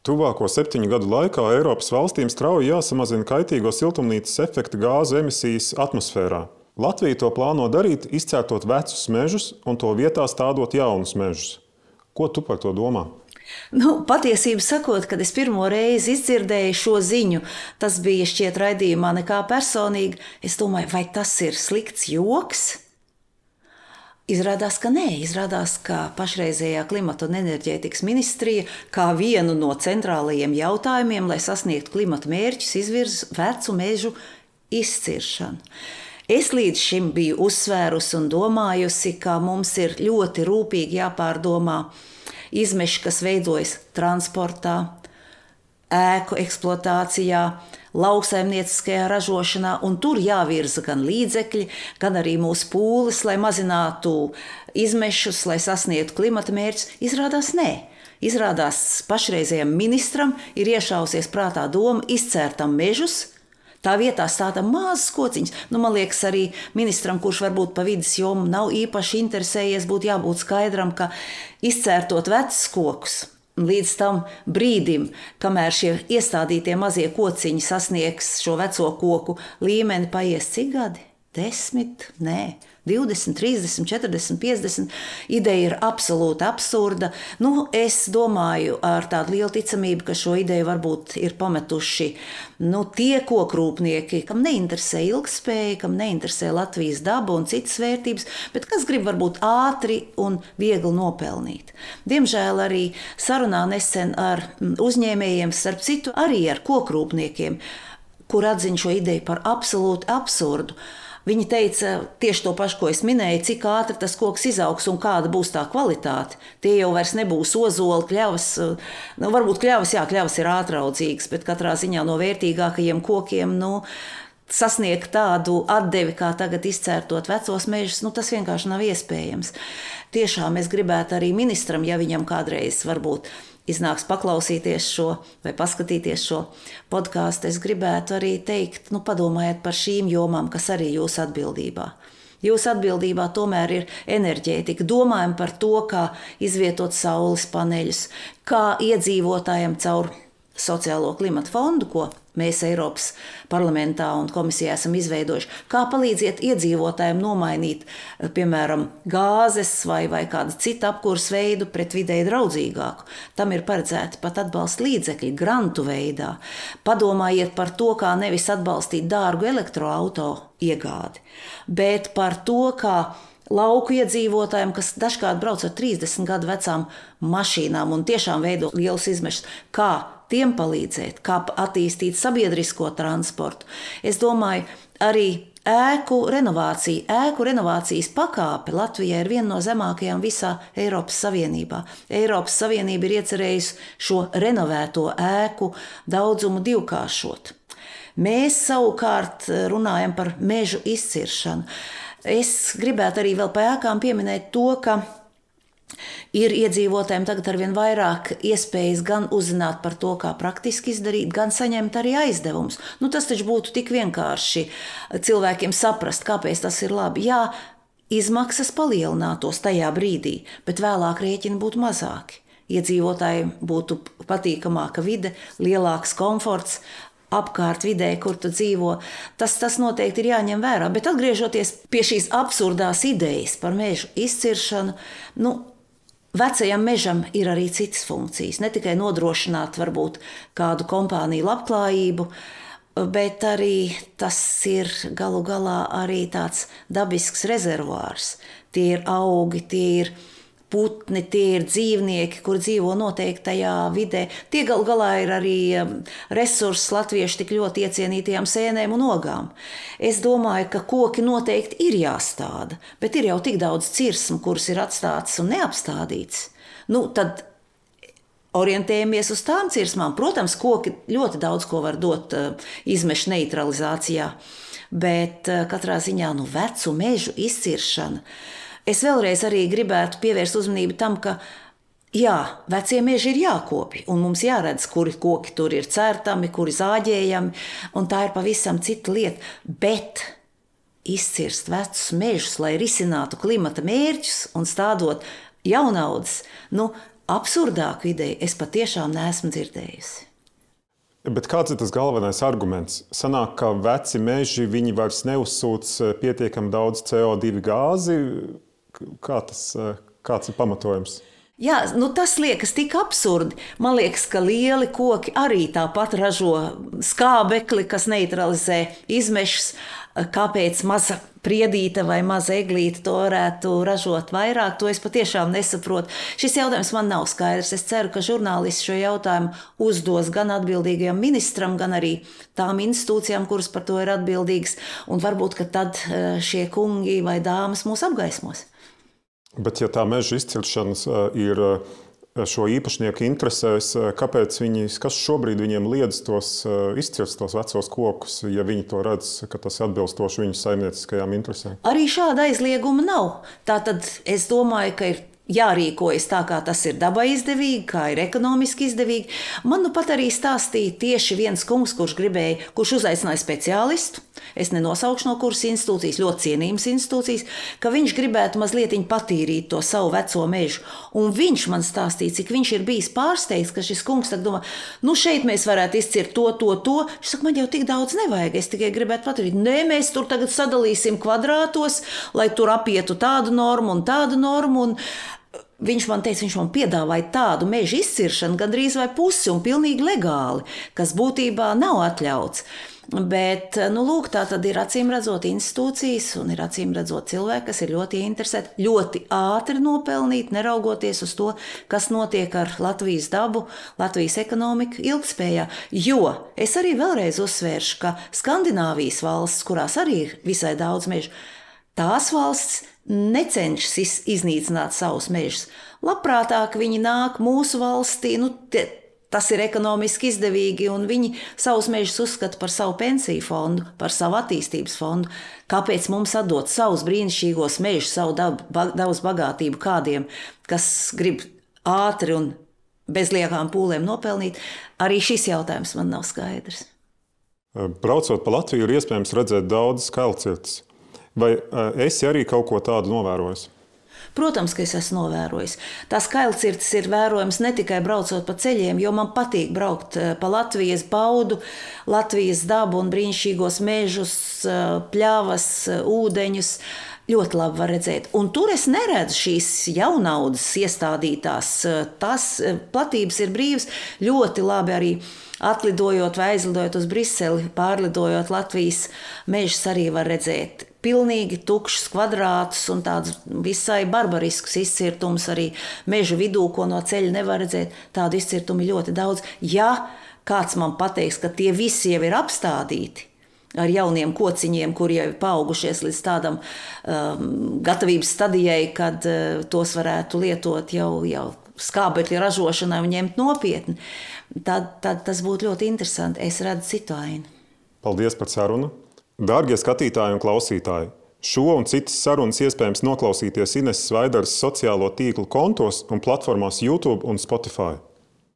Tuvāko 7 gadu laikā Eiropas valstīm strauji jāsamazina kaitīgo siltumnīcas efekta gāzu emisijas atmosfērā. Latvija to plāno darīt, izcērtot vecus mežus un to vietā stādot jaunus mežus. Ko tu par to domā? Patiesību sakot, kad es pirmo reizi izdzirdēju šo ziņu, tas bija šķiet raidījumā nekā personīgi. Es domāju, vai tas ir slikts joks? Izrādās, ka nē. Izrādās, ka pašreizējā klimata un enerģētikas ministrija kā vienu no centrālajiem jautājumiem, lai sasniegtu klimata mērķus, izvirza vecu mežu izciršanu. Es līdz šim biju uzsvērusi un domājusi, ka mums ir ļoti rūpīgi jāpārdomā izmeši, kas veidojas transportā, ēku eksploatācijā, lauksaimnieciskajā ražošanā, un tur jāvirza gan līdzekļi, gan arī mūsu pūles, lai mazinātu izmešus, lai sasniegtu klimata mērķus. Izrādās nē. Izrādās pašreizējam ministram ir iešausies prātā doma izcērtam mežus, tā vietā stātam mazas kociņas. Man liekas, arī ministram, kurš varbūt pa vidas jomu nav īpaši interesējies, būtu jābūt skaidram, ka izcērtot vecus kokus līdz tam brīdim, kamēr šie iestādītie mazie kociņi sasniegs šo veco koku līmeni, paies cik gadi? 10, nē, 20, 30, 40, 50. Ideja ir absolūti absurda. Es domāju ar tādu lielu ticamību, ka šo ideju varbūt ir pametuši tie kokrūpnieki, kam neinteresē ilgspēja, kam neinteresē Latvijas daba un citas vērtības, bet kas grib varbūt ātri un viegli nopelnīt. Diemžēl arī sarunā nesen ar uzņēmējiem, starp citu arī ar kokrūpniekiem, kur atzina šo ideju par absolūti absurdu. Viņi teica tieši to pašu, ko es minēju, cik ātri tas koks izaugs un kāda būs tā kvalitāte. Tie jau vairs nebūs ozoli, kļavas. Varbūt kļavas ir ātraudzīgas, bet katrā ziņā no vērtīgākajiem kokiem sasniegt tādu atdevi, kā tagad izcērtot vecos mežus, tas vienkārši nav iespējams. Tiešām es gribētu arī ministram, ja viņam kādreiz varbūt iznāks paklausīties šo vai paskatīties šo podkāstu, es gribētu arī teikt, padomājiet par šīm jomām, kas arī jūsu atbildībā. Jūsu atbildībā tomēr ir enerģētika. Domājam par to, kā izvietot saules paneļus, kā iedzīvotājiem caur sociālo klimata fondu, ko mēs Eiropas parlamentā un komisijā esam izveidojuši, kā palīdziet iedzīvotājiem nomainīt, piemēram, gāzes vai kādu citu apkures veidu pret videi draudzīgāku. Tam ir paredzēti pat atbalsta līdzekļi grantu veidā. Padomājiet par to, kā nevis atbalstīt dārgu elektroauto iegādi, bet par to, kā lauku iedzīvotājiem, kas dažkārt brauc ar 30 gadu vecām mašīnām un tiešām veido lielus izmešus, kā tiem palīdzēt, kā attīstīt sabiedrisko transportu. Es domāju, arī ēku renovācijas pakāpe Latvijā ir viena no zemākajām visā Eiropas Savienībā. Eiropas Savienība ir iecerējusi šo renovēto ēku daudzumu divkāršot. Mēs savukārt runājam par mežu izciršanu. Es gribētu arī vēl par ēkām pieminēt to, ka ir iedzīvotājiem tagad arvien vairāk iespējas gan uzzināt par to, kā praktiski izdarīt, gan saņemt arī aizdevumus. Tas taču būtu tik vienkārši cilvēkiem saprast, kāpēc tas ir labi. Jā, izmaksas palielinātos tajā brīdī, bet vēlāk rēķini būtu mazāki. Iedzīvotājiem būtu patīkamāka vide, lielāks komforts, apkārt vidē, kur tu dzīvo, tas noteikti ir jāņem vērā. Bet atgriežoties pie šīs absurdās idejas par mežu izciršanu, vecajam mežam ir arī citas funkcijas. Ne tikai nodrošināt varbūt kādu kompāniju labklājību, bet arī tas ir galu galā arī tāds dabisks rezervuārs. Tie ir augi, tie ir putni, tie ir dzīvnieki, kur dzīvo noteiktajā vidē. Tie gal galā ir arī resursi latviešu tik ļoti iecienītajām sēnēm un ogām. Es domāju, ka koki noteikti ir jāstāda, bet ir jau tik daudz cirsmu, kuras ir atstātas un neapstādītas. Tad orientējamies uz tām cirsmām. Protams, koki ļoti daudz ko var dot izmešu neutralizācijā, bet katrā ziņā vecu mežu izciršana. Es vēlreiz arī gribētu pievērst uzmanību tam, ka jā, vecie meži ir jākopj, un mums jāredz, kuri koki tur ir cērtami, kuri zāģējami, un tā ir pavisam cita lieta. Bet izcirst vecus mežus, lai risinātu klimata mērķus un stādot jaunaudas, absurdāku ideju es patiešām neesmu dzirdējusi. Bet kāds ir tas galvenais arguments? Sanāk, ka veci meži viņi vairs neuzsūc pietiekami daudz CO2 gāzi. Kāds ir pamatojums? Jā, tas liekas tik absurdi. Man liekas, ka lieli koki arī tāpat ražo skābekli, kas neutralizē izmešus. Kāpēc maza priedīte vai maza eglīte to varētu ražot vairāk, to es patiešām nesaprotu. Šis jautājums man nav skaidrs. Es ceru, ka žurnālisti šo jautājumu uzdos gan atbildīgajam ministram, gan arī tām institūcijām, kuras par to ir atbildīgas. Un varbūt, ka tad šie kungi vai dāmas mūs apgaismos. Bet ja tā meža izciršanas ir šo īpašnieku interesēs, kas šobrīd viņiem liedz izcirst tos vecos kokus, ja viņi to redz, ka tas atbilstoši viņu saimnieciskajām interesēm? Arī šāda aizlieguma nav. Tātad es domāju, ka ir jārīkojas tā, kā tas ir dabai izdevīgi, kā ir ekonomiski izdevīgi. Man pat arī stāstīja tieši viens kungs, kurš uzaicināja speciālistu, es nenosaukšu no kuras institūcijas, ļoti cienījamas institūcijas, ka viņš gribētu mazliet patīrīt to savu veco mežu. Un viņš man stāstīja, cik viņš ir bijis pārsteigts, ka šis kungs tagad domā, šeit mēs varētu izcirt to. Viņš saka, man jau tik daudz nevajag, es tikai gribētu patīrīt. Nē, mēs tur tagad sadalīsim kvadrātos, lai tur apietu tādu normu un tādu normu. Un viņš man teica, viņš man piedāvāja tādu meža izciršanu gandrīz vai pusi un pilnīgi legāli, kas būtībā nav atļauts. Bet, lūk, tā tad ir acīm redzot institūcijas un ir acīm redzot cilvēki, kas ir ļoti interesēti, ļoti ātri nopelnīt, neraugoties uz to, kas notiek ar Latvijas dabu, Latvijas ekonomiku ilgtspējā. Jo es arī vēlreiz uzsvēršu, ka Skandināvijas valsts, kurās arī ir visai daudz mežu, tās valsts necenšas iznīcināt savus mežus. Labprātāk viņi nāk mūsu valstī, tas ir ekonomiski izdevīgi, un viņi savus mežus uzskata par savu pensiju fondu, par savu attīstības fondu. Kāpēc mums atdot savus brīnišķīgos mežus, savu dabas bagātību kādiem, kas grib ātri un bez liekām pūlēm nopelnīt? Arī šis jautājums man nav skaidrs. Braucot pa Latviju, ir iespējams redzēt daudzas kailcirtes. Vai esi arī kaut ko tādu novērojis? Protams, ka es esmu novērojis. Tās kailcirtes ir vērojams ne tikai braucot pa ceļiem, jo man patīk braukt pa Latvijas baudu, Latvijas dabu un brīnišķīgos mežus, pļavas, ūdeņus. Ļoti labi var redzēt. Un tur es neredzu šīs jaunaudas iestādītās. Tās platības ir brīvas. Ļoti labi arī atlidojot vai aizlidojot uz Briseli, pārlidojot Latvijas mežus arī var redzēt. Pilnīgi tukšs kvadrātus un tādus visai barbariskus izcirtumus arī mežu vidū, ko no ceļa nevar redzēt. Tādu izcirtumu ļoti daudz. Ja kāds man pateiks, ka tie visi jau ir apstādīti ar jauniem kociņiem, kuri jau ir paaugušies līdz tādam gatavības stadijai, kad tos varētu lietot jau skābekļa ražošanai un ņemt nopietni, tad tas būtu ļoti interesanti. Es redzu citu ainu. Paldies par sarunu. Dārgie skatītāji un klausītāji, šo un citas sarunas iespējams noklausīties Ineses Vaidaras sociālo tīklu kontos un platformās YouTube un Spotify.